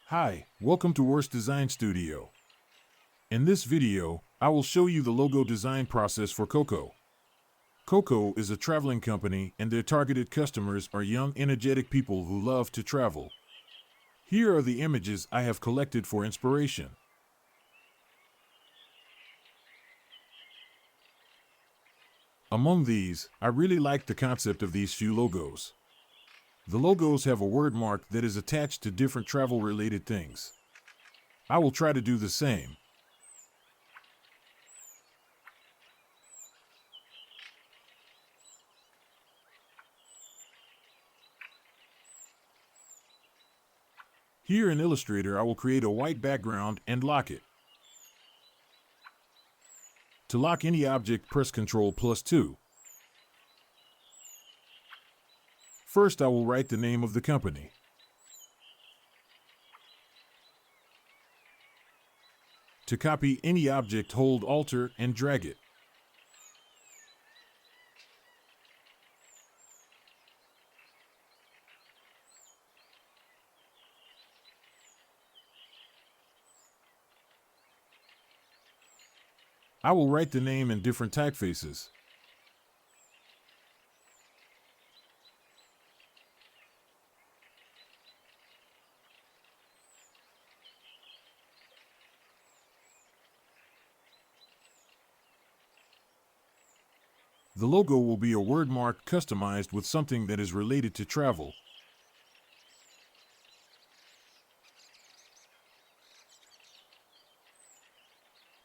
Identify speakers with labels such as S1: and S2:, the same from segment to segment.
S1: Hi, welcome to Worst Design Studio. In this video, I will show you the logo design process for Coco. Coco is a traveling company and their targeted customers are young, energetic people who love to travel. Here are the images I have collected for inspiration. Among these, I really like the concept of these few logos. The logos have a word mark that is attached to different travel-related things. I will try to do the same. Here in Illustrator, I will create a white background and lock it. To lock any object, press Ctrl+2. First, I will write the name of the company. To copy any object, hold Alt and drag it. I will write the name in different typefaces. The logo will be a word mark customized with something that is related to travel.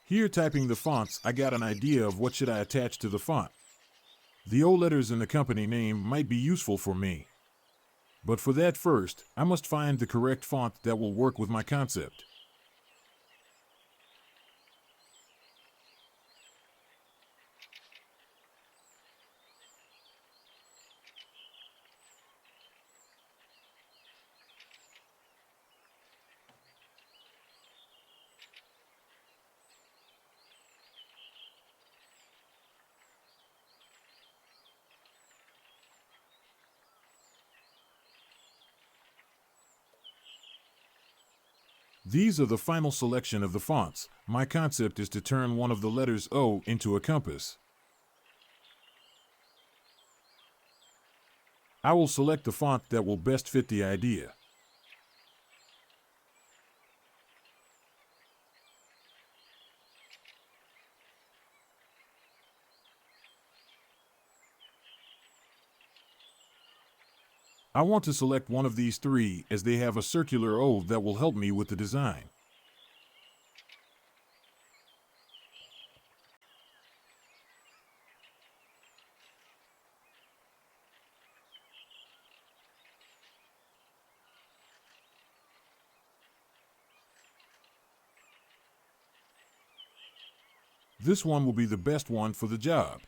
S1: Here, typing the fonts, I got an idea of what should I attach to the font. The O letters in the company name might be useful for me. But for that, first, I must find the correct font that will work with my concept. These are the final selection of the fonts. My concept is to turn one of the letters O into a compass. I will select the font that will best fit the idea. I want to select one of these three as they have a circular O that will help me with the design. This one will be the best one for the job.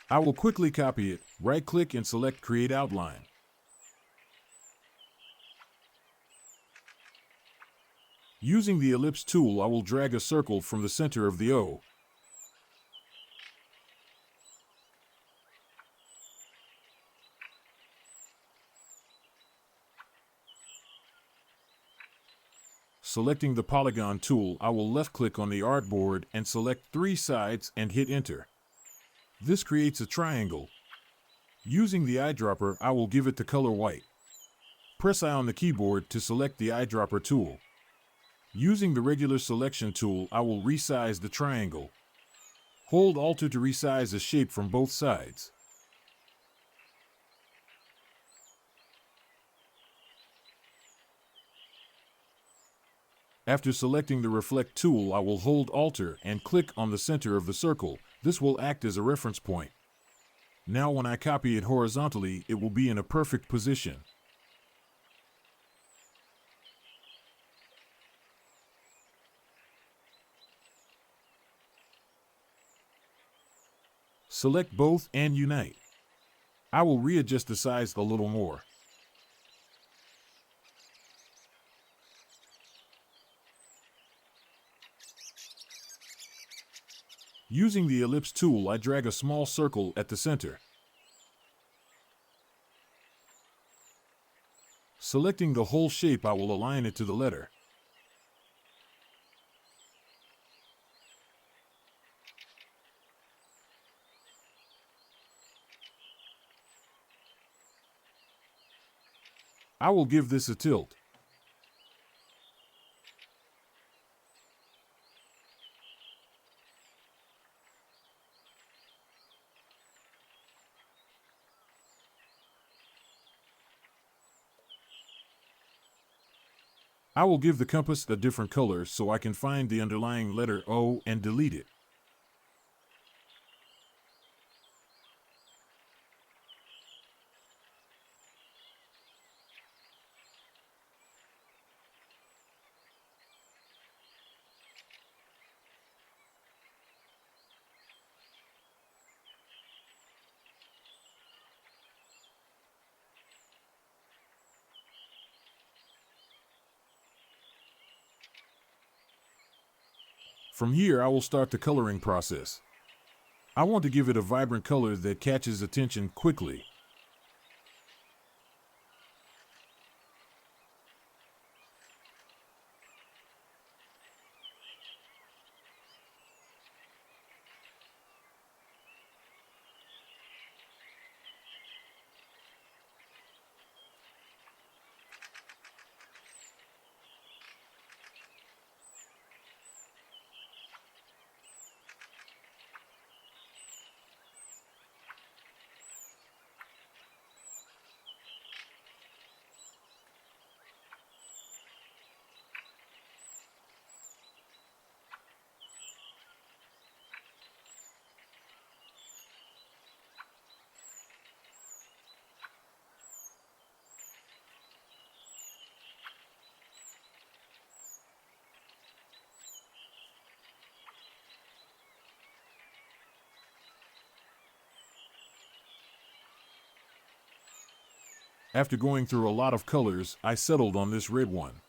S1: I will quickly copy it, right-click and select Create Outline. Using the ellipse tool, I will drag a circle from the center of the O. Selecting the polygon tool, I will left-click on the artboard and select 3 sides and hit Enter. This creates a triangle. Using the eyedropper, I will give it the color white. Press I on the keyboard to select the eyedropper tool. Using the regular selection tool, I will resize the triangle. Hold Alt to resize the shape from both sides. After selecting the Reflect tool, I will hold Alt and click on the center of the circle. This will act as a reference point. Now when I copy it horizontally, it will be in a perfect position. Select both and unite. I will readjust the size a little more. Using the ellipse tool, I drag a small circle at the center. Selecting the whole shape, I will align it to the letter. I will give this a tilt. I will give the compass a different color so I can find the underlying letter O and delete it. From here, I will start the coloring process. I want to give it a vibrant color that catches attention quickly. After going through a lot of colors, I settled on this red one.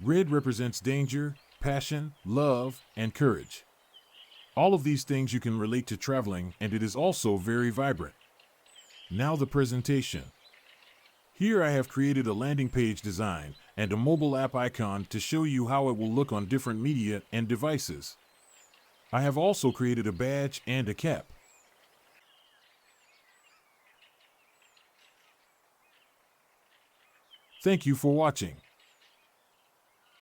S1: Red represents danger, passion, love, and courage. All of these things you can relate to traveling, and it is also very vibrant. Now the presentation. Here I have created a landing page design and a mobile app icon to show you how it will look on different media and devices. I have also created a badge and a cap. Thank you for watching.